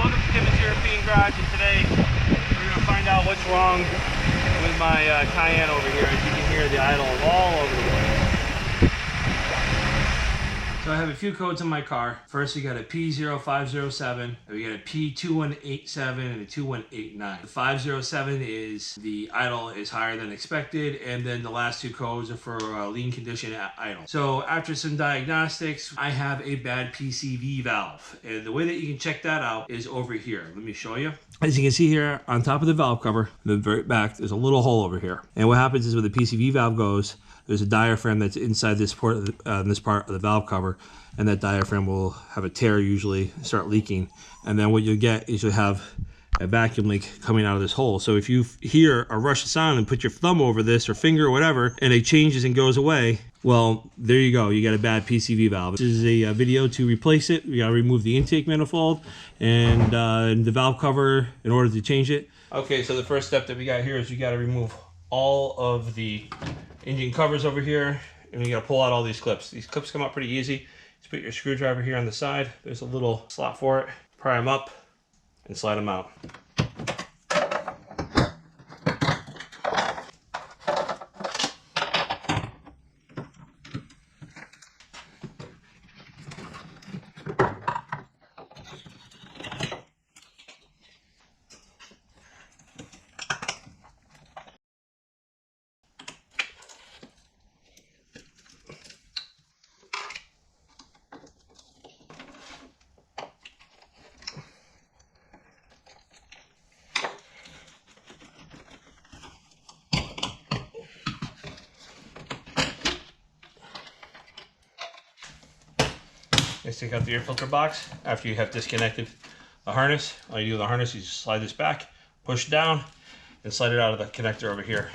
welcome to Kevin's European Garage, and today we're going to find out what's wrong with my Cayenne over here. As you can hear, the idle is all over the place. So I have a few codes on my car. First, we got a P0507, we got a P2187, and a 2189. The 507 is the idle is higher than expected, and then the last two codes are for lean condition at idle. So after some diagnostics, I have a bad PCV valve, and the way that you can check that out is over here. Let me show you. As you can see here, on top of the valve cover, the very back, there's a little hole over here. And what happens is when the PCV valve goes, there's a diaphragm that's inside this part of this part of the valve cover, and that diaphragm will have a tear, usually start leaking. And then what you'll get is you'll have a vacuum leak coming out of this hole. So if you hear a rush of sound and put your thumb over this or finger or whatever, and it changes and goes away, well, there you go. You got a bad PCV valve. This is a video to replace it. We got to remove the intake manifold and the valve cover in order to change it. Okay, so the first step that we got here is you got to remove all of the engine covers over here, and you got to pull out all these clips. These clips come out pretty easy. Just put your screwdriver here on the side. There's a little slot for it. Pry them up and slide them out. Let's take out the air filter box. After you have disconnected the harness, all you do with the harness, you just slide this back, push down, and slide it out of the connector over here.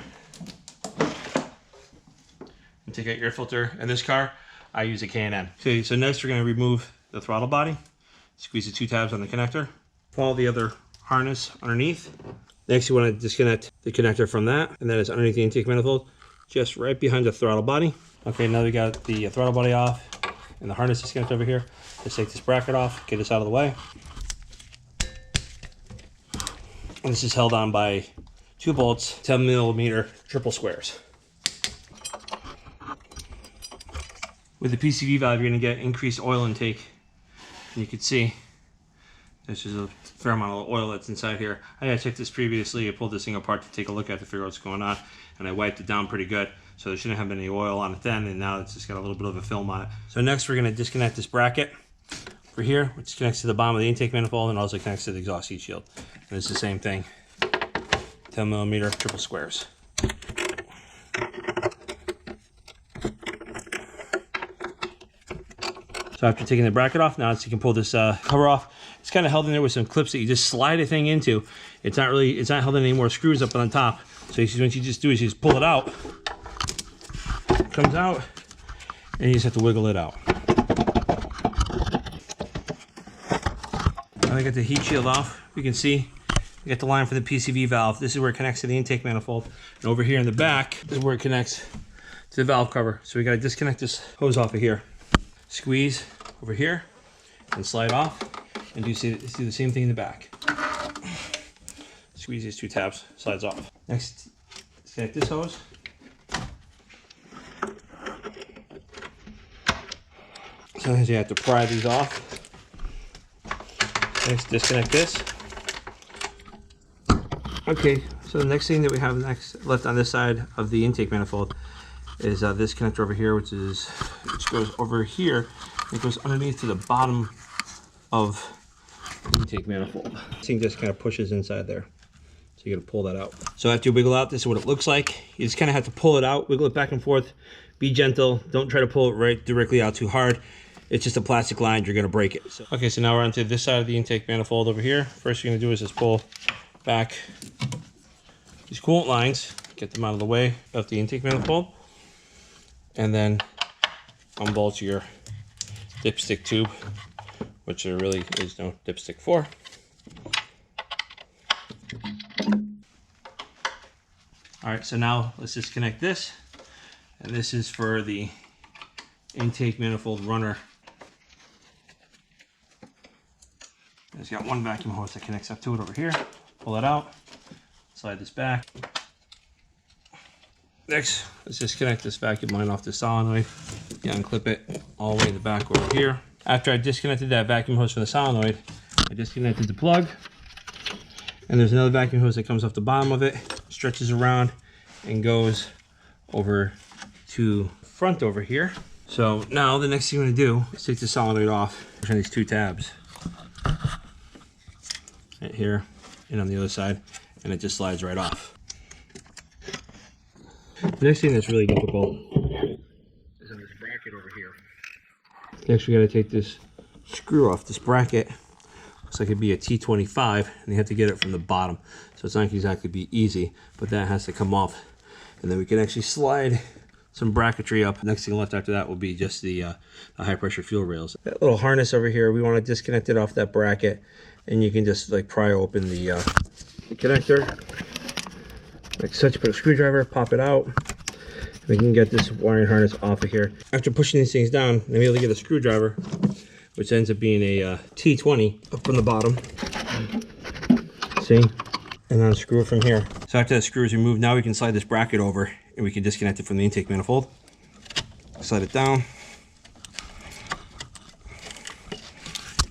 And take out your air filter. In this car, I use a Cayenne. Okay, so next we're going to remove the throttle body. Squeeze the two tabs on the connector. Follow the other harness underneath. Next, you want to disconnect the connector from that, and that is underneath the intake manifold, just right behind the throttle body. Okay, now we got the throttle body off and the harness disconnect over here. Let's take this bracket off, get this out of the way. And this is held on by 2 bolts, 10mm triple squares. With the PCV valve, you're going to get increased oil intake. And you can see there's just a fair amount of oil that's inside here. I checked this previously. I pulled this thing apart to take a look at to figure out what's going on, and I wiped it down pretty good. So there shouldn't have been any oil on it then, and now it's just got a little bit of a film on it. So next we're going to disconnect this bracket for here, which connects to the bottom of the intake manifold and also connects to the exhaust heat shield. And it's the same thing, 10mm triple squares. So after taking the bracket off, now you can pull this cover off. It's kind of held in there with some clips that you just slide a thing into. It's not held in any more screws up on top. So what you just do is you just pull it out. It comes out, and you just have to wiggle it out. Now I got the heat shield off. You can see we got the line for the PCV valve. This is where it connects to the intake manifold. And over here in the back is where it connects to the valve cover. So we got to disconnect this hose off of here. Squeeze over here and slide off, and do the same thing in the back. Squeeze these 2 tabs, slides off. Next, disconnect this hose. Sometimes you have to pry these off. Next, disconnect this. Okay, so the next thing that we have left on this side of the intake manifold is this connector over here, which goes over here. It goes underneath to the bottom of the intake manifold. This thing just kind of pushes inside there. So you got to pull that out. So after you wiggle out, this is what it looks like. You just kind of have to pull it out, wiggle it back and forth. Be gentle. Don't try to pull it right directly out too hard. It's just a plastic line. You're going to break it. Okay, so now we're onto this side of the intake manifold over here. First you're going to do is just pull back these coolant lines, get them out of the way of the intake manifold, and then unbolt your dipstick tube, which there really is no dipstick for. All right, so now let's disconnect this, and this is for the intake manifold runner. It's got one vacuum hose that connects up to it over here. Pull it out, slide this back. Next, let's disconnect this vacuum line off the solenoid. Unclip it all the way in the back over here. After I disconnected that vacuum hose from the solenoid, I disconnected the plug. And there's another vacuum hose that comes off the bottom of it, stretches around, and goes over to front over here. So now the next thing I'm going to do is take the solenoid off. There's these two tabs. Right here and on the other side, and it just slides right off. The next thing that's really difficult is on this bracket over here. You actually got to take this screw off this bracket. Looks like it'd be a T25, and you have to get it from the bottom. So it's not exactly be easy, but that has to come off. And then we can actually slide some bracketry up. Next thing left after that will be just the high pressure fuel rails. That little harness over here, we want to disconnect it off that bracket, and you can just like pry open the connector like such. Put a screwdriver, pop it out. We can get this wiring harness off of here. After pushing these things down, I'm able to get a screwdriver, which ends up being a T20 up from the bottom. See? And then unscrew it from here. So after that screw is removed, now we can slide this bracket over and we can disconnect it from the intake manifold. Slide it down.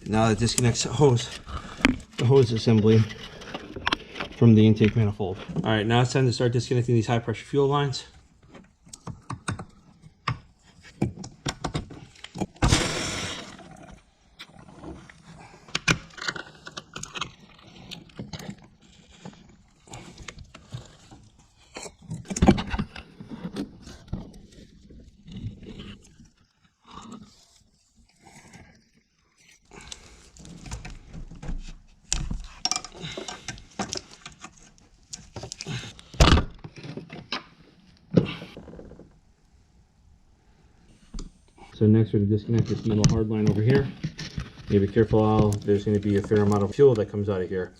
Now that disconnects the hose assembly from the intake manifold. All right, now it's time to start disconnecting these high pressure fuel lines. So next we're going to disconnect this metal hard line over here. You be careful how there's going to be a fair amount of fuel that comes out of here.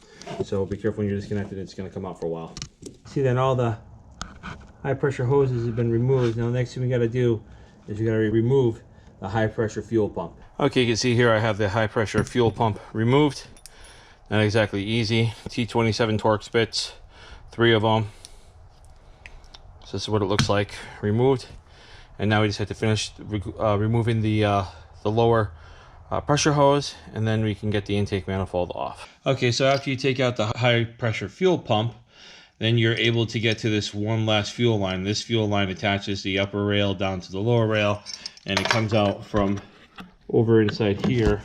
So be careful when you're disconnected, it's going to come out for a while. See that all the high pressure hoses have been removed. Now the next thing we got to do is we got to remove the high pressure fuel pump. Okay, you can see here I have the high pressure fuel pump removed. Not exactly easy. T27 Torx bits, 3 of them. So this is what it looks like removed. And now we just have to finish removing the lower pressure hose, and then we can get the intake manifold off. Okay, so after you take out the high pressure fuel pump, then you're able to get to this one last fuel line. This fuel line attaches the upper rail down to the lower rail, and it comes out from over inside here,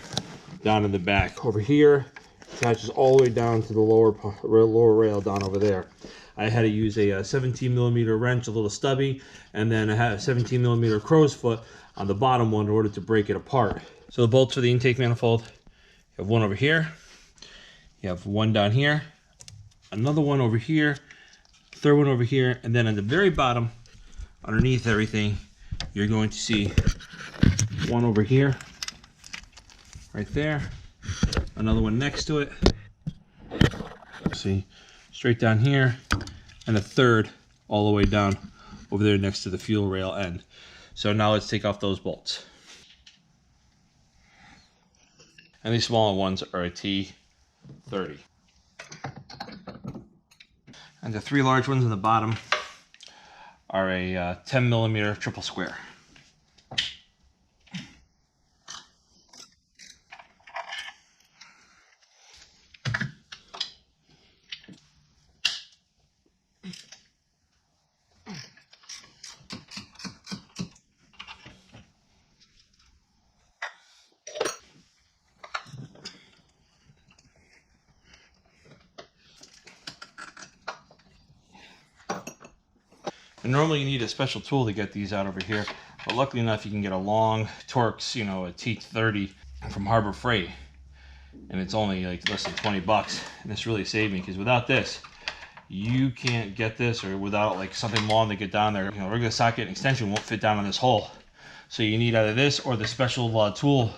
down in the back. Over here, attaches all the way down to the lower rail down over there. I had to use a 17 millimeter wrench, a little stubby, and then I had a 17 millimeter crow's foot on the bottom one in order to break it apart. So the bolts for the intake manifold, you have one over here, you have one down here, another one over here, third one over here, and then at the very bottom, underneath everything, you're going to see one over here, right there, another one next to it, see, straight down here, and a third all the way down over there next to the fuel rail end. So now let's take off those bolts. And these smaller ones are a T30. And the 3 large ones on the bottom are a 10 millimeter triple square. And normally you need a special tool to get these out over here, but luckily enough you can get a long Torx, you know, a T30 from Harbor Freight, and it's only like less than 20 bucks, and this really saved me, because without this you can't get this, or without like something long to get down there, you know, regular socket and extension won't fit down in this hole. So you need either this or the special tool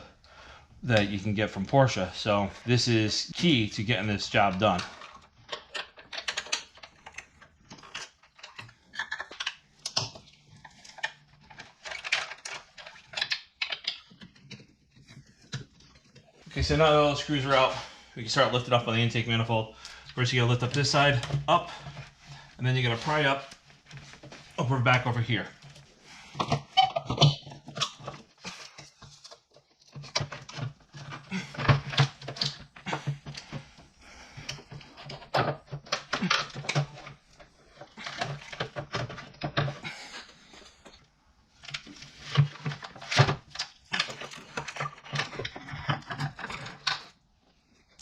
that you can get from Porsche. So this is key to getting this job done. Okay, so now that all the screws are out, we can start lifting up on the intake manifold. First, you gotta lift up this side, up, and then you gotta pry up, back over here.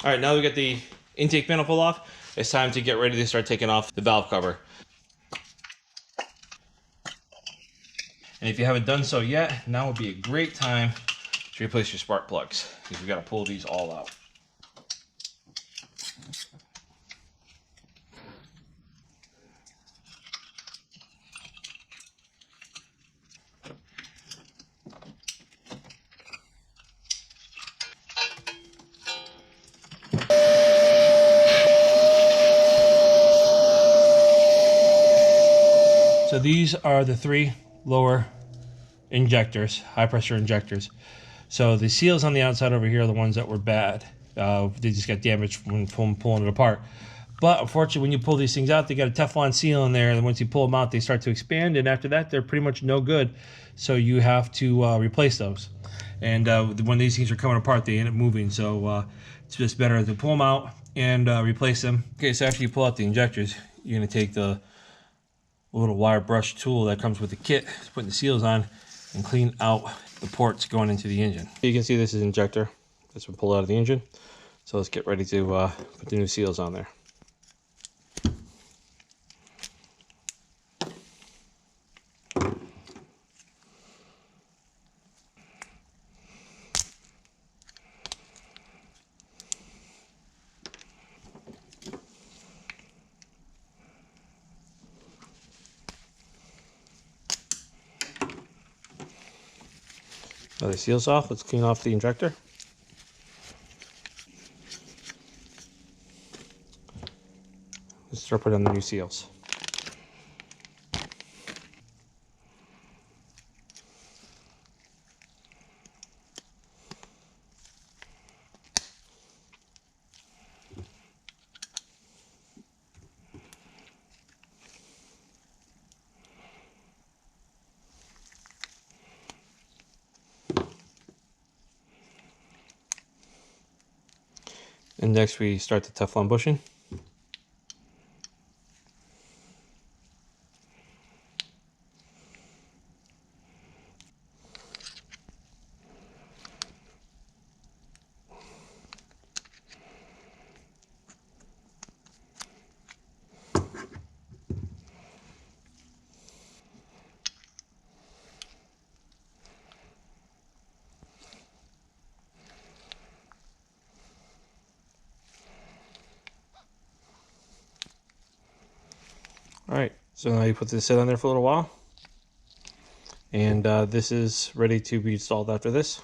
All right, now we got the intake manifold off. It's time to get ready to start taking off the valve cover. And if you haven't done so yet, now would be a great time to replace your spark plugs, because we got to pull these all out. So these are the 3 lower injectors, high pressure injectors. So the seals on the outside over here are the ones that were bad. They just got damaged when pulling it apart. But unfortunately, when you pull these things out, they got a Teflon seal in there, and once you pull them out, they start to expand, and after that, they're pretty much no good. So you have to replace those. And when these things are coming apart, they end up moving. So it's just better to pull them out and replace them. Okay, so after you pull out the injectors, you're going to take the little wire brush tool that comes with the kit, putting the seals on, and clean out the ports going into the engine. You can see this is injector that's been pulled out of the engine. So let's get ready to put the new seals on there. Now the seals off, let's clean off the injector. Let's start putting on the new seals. And next we start the Teflon bushing. Alright, so now you put this sit on there for a little while, and this is ready to be installed after this.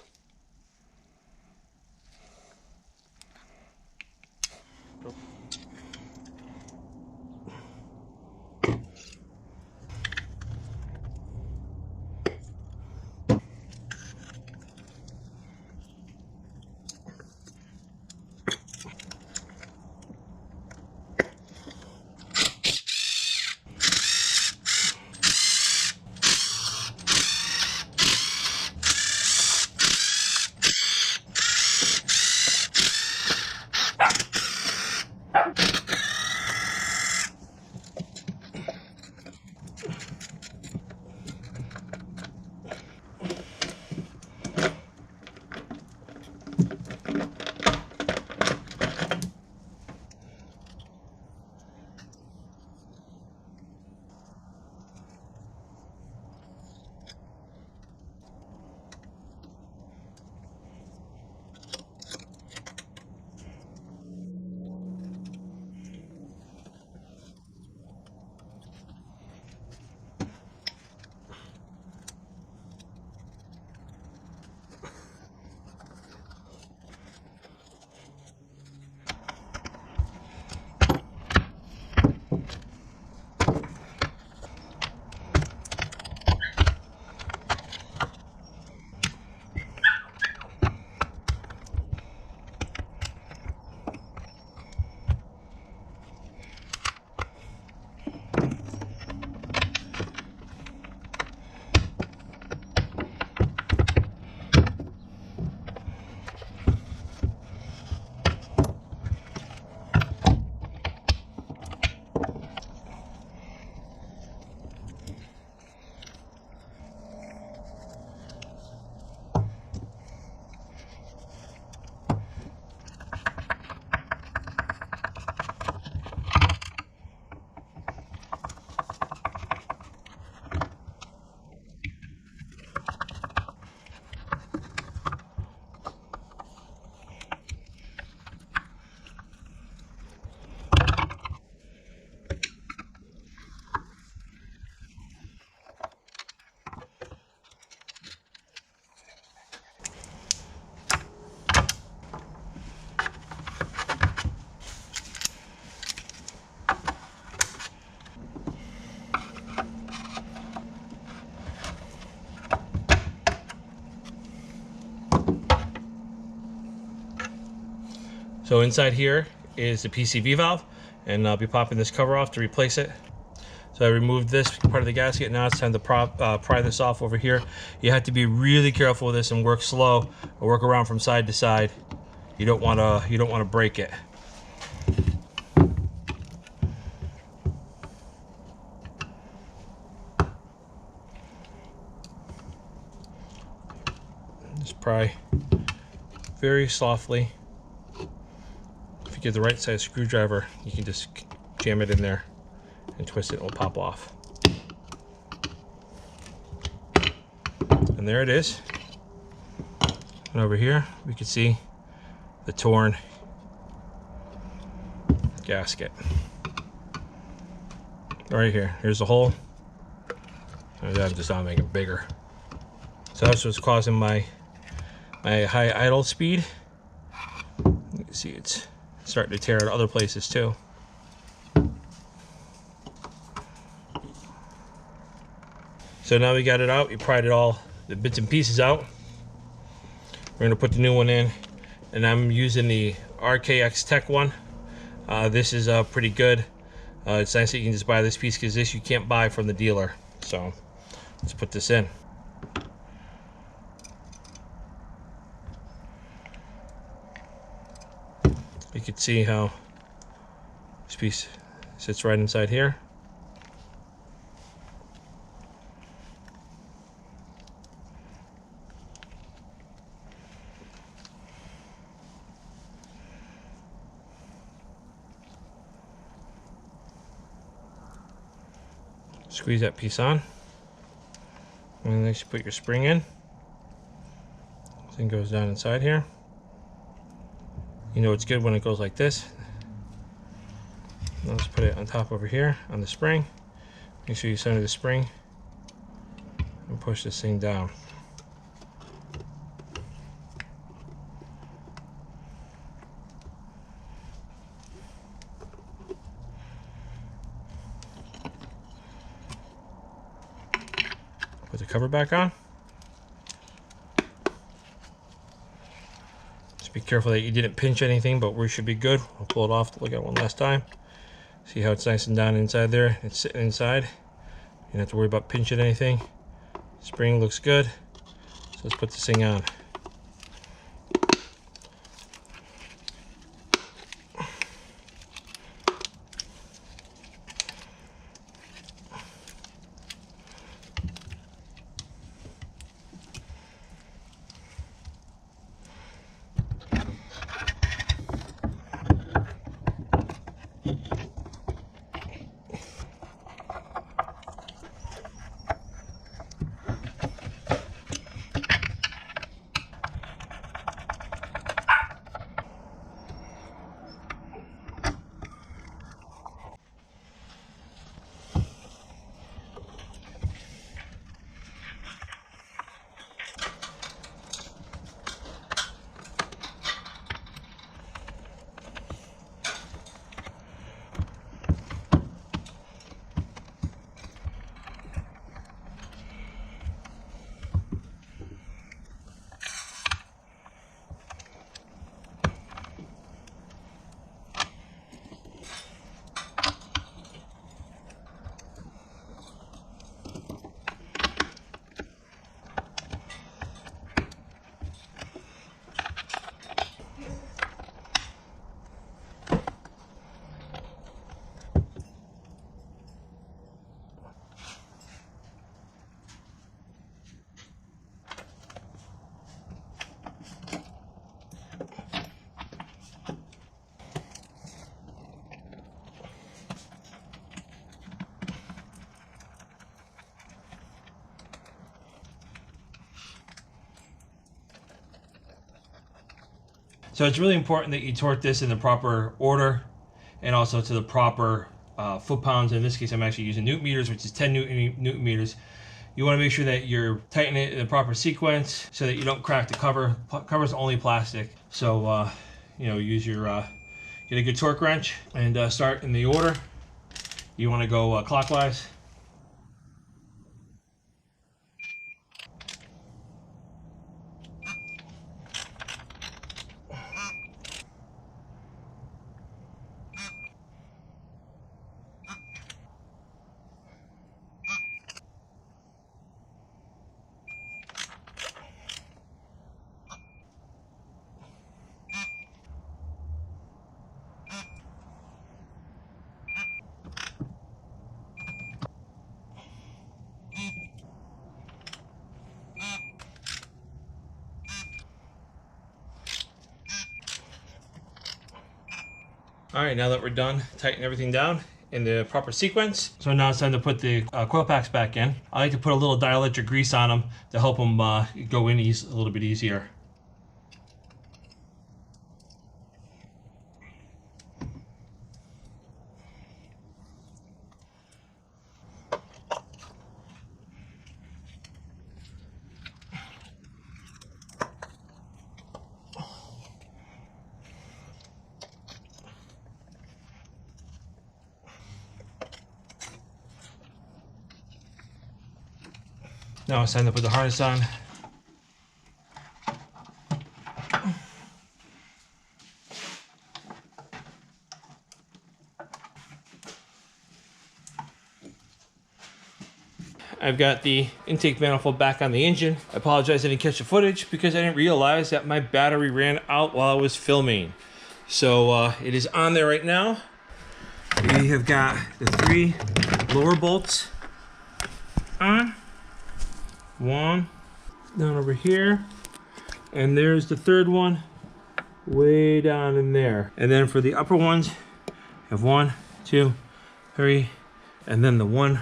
So inside here is the PCV valve, and I'll be popping this cover off to replace it. So I removed this part of the gasket. Now it's time to pry this off over here. You have to be really careful with this and work slow, or work around from side to side. You don't want to break it. Just pry very softly. If you get the right size screwdriver, you can just jam it in there and twist it, and it'll pop off. And there it is. And over here, we can see the torn gasket. Right here, here's the hole. I'm just not making it bigger. So that's what's causing my high idle speed. You can see it's starting to tear at other places too. So now we got it out. We pried it all, the bits and pieces out. We're gonna put the new one in, and I'm using the RKX Tech one. This is pretty good. It's nice that you can just buy this piece, because this you can't buy from the dealer. So let's put this in. You can see how this piece sits right inside here. Squeeze that piece on, and then you put your spring in. Thing goes down inside here. You know it's good when it goes like this. Now let's put it on top over here on the spring. Make sure you center the spring and push this thing down. Put the cover back on. Just be careful that you didn't pinch anything, but we should be good. I'll pull it off to look at it one last time. See how it's nice and down inside there? It's sitting inside. You don't have to worry about pinching anything. Spring looks good. So let's put this thing on. So it's really important that you torque this in the proper order, and also to the proper foot-pounds. In this case, I'm actually using newton meters, which is 10 newton meters. You want to make sure that you're tightening it in the proper sequence so that you don't crack the cover. Cover's only plastic, so you know, use your get a good torque wrench and start in the order. You want to go clockwise. All right, now that we're done, tighten everything down in the proper sequence. So now it's time to put the coil packs back in. I like to put a little dielectric grease on them to help them go in a little bit easier. Now it's time to put the harness on. I've got the intake manifold back on the engine. I apologize I didn't catch the footage because I didn't realize that my battery ran out while I was filming. So it is on there right now. We have got the 3 lower bolts on. One down over here, and there's the 3rd one way down in there. And then for the upper ones, I have 1, 2, 3, and then the one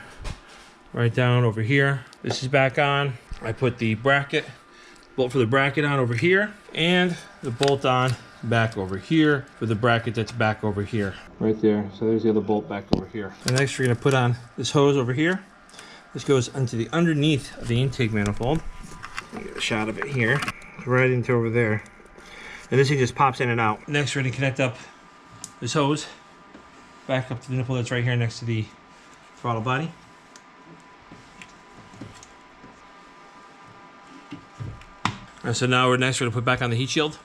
right down over here. This is back on. I put the bolt for the bracket on over here, and the bolt on back over here for the bracket that's back over here. Right there. So there's the other bolt back over here. And next we're gonna put on this hose over here. This goes into the underneath of the intake manifold. Get a shot of it here, right into over there. And this thing just pops in and out. Next, we're gonna connect up this hose back up to the nipple that's right here next to the throttle body. And so now we're gonna put back on the heat shield.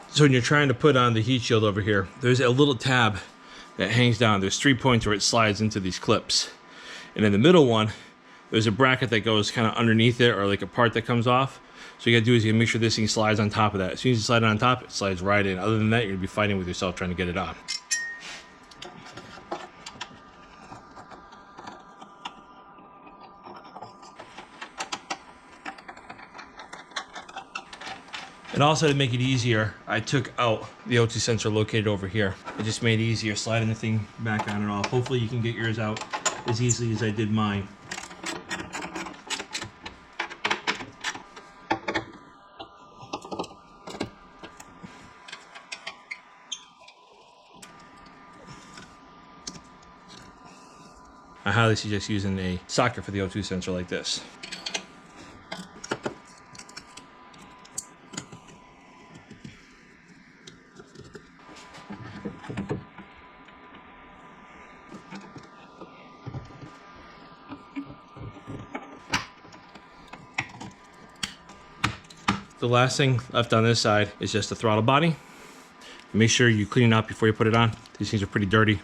So when you're trying to put on the heat shield over here, there's a little tab that hangs down. There's 3 points where it slides into these clips. And in the middle one, there's a bracket that goes kind of underneath it, or like a part that comes off. So you gotta do is you gotta make sure this thing slides on top of that. As soon as you slide it on top, it slides right in. Other than that, you're gonna be fighting with yourself trying to get it on. And also to make it easier, I took out the O2 sensor located over here. It just made it easier sliding the thing back on and off. Hopefully you can get yours out as easily as I did mine. I highly suggest using a socket for the O2 sensor like this. The last thing left on this side is just the throttle body. Make sure you clean it up before you put it on. These things are pretty dirty.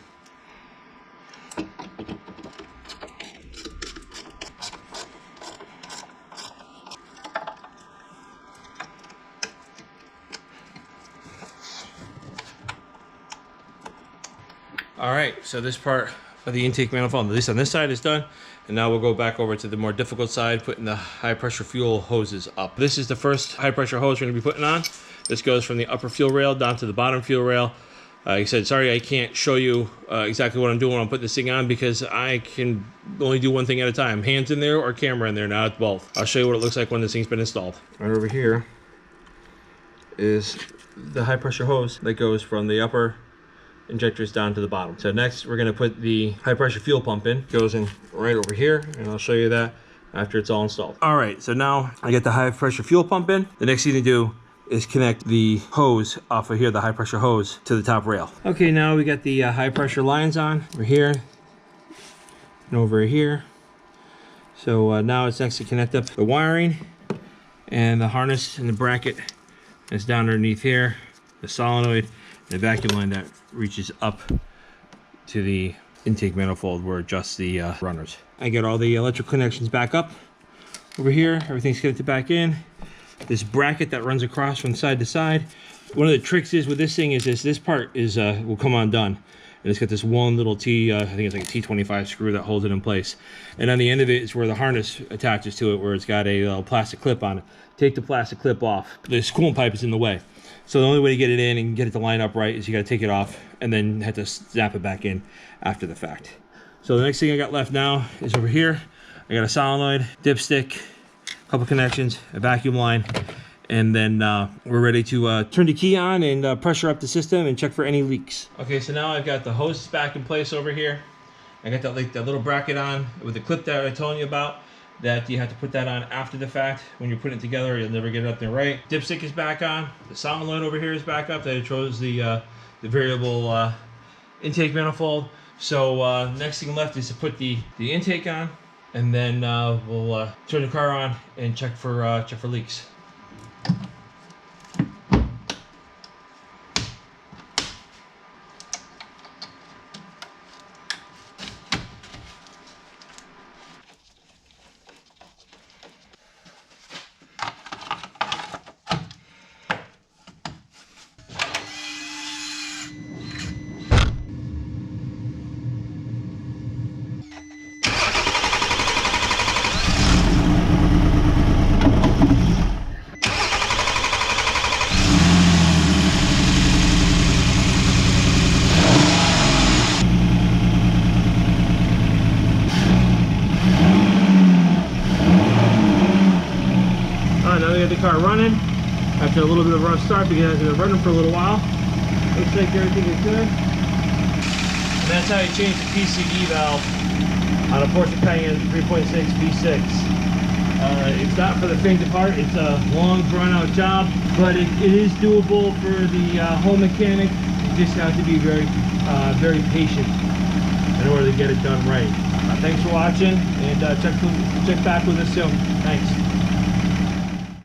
All right, so this part of the intake manifold, at least on this side, is done. And now we'll go back over to the more difficult side, putting the high pressure fuel hoses up. This is the first high pressure hose we're gonna be putting on. This goes from the upper fuel rail down to the bottom fuel rail. Like I said, sorry I can't show you exactly what I'm doing when I'm putting this thing on, because I can only do one thing at a time. Hands in there or camera in there, now it's both. I'll show you what it looks like when this thing's been installed. Right over here is the high pressure hose that goes from the upper injectors down to the bottom. So next we're going to put the high pressure fuel pump in. It goes in right over here, and I'll show you that after it's all installed. All right, so now I get the high pressure fuel pump in. The next thing to do is connect the hose off of here, the high pressure hose, to the top rail. Okay, now we got the high pressure lines on over here and over here. So now it's next to connect up the wiring, and the harness and the bracket is down underneath here, the solenoid, and the vacuum line that reaches up to the intake manifold where it adjusts the runners. I get all the electrical connections back up over here. Everything's connected back in. This bracket that runs across from side to side. One of the tricks is with this thing is this part is will come undone. and it's got this one little I think it's like a T25 screw that holds it in place. And on the end of it is where the harness attaches to it, where it's got a plastic clip on it. Take the plastic clip off. This coolant pipe is in the way. So the only way to get it in and get it to line up right is you got to take it off and then have to snap it back in after the fact. So the next thing I got left now is over here. I got a solenoid, dipstick, a couple connections, a vacuum line, and then we're ready to turn the key on and pressure up the system and check for any leaks. Okay, so now I've got the hose back in place over here. I got that little bracket on with the clip that I told you about, that you have to put that on after the fact. When you're putting it together, you'll never get it up there right. Dipstick is back on. The solenoid over here is back up. That shows the variable intake manifold. So next thing left is to put the intake on, and then we'll turn the car on and check for leaks. Now we got the car running after a little bit of a rough start because it's been running for a little while. Looks like everything is good. And that's how you change the PCV valve on a Porsche Cayenne 3.6 V6. It's not for the faint of heart. It's a long, drawn-out job, but it is doable for the home mechanic. You just have to be very patient in order to get it done right. Thanks for watching, and check back with us soon. Thanks.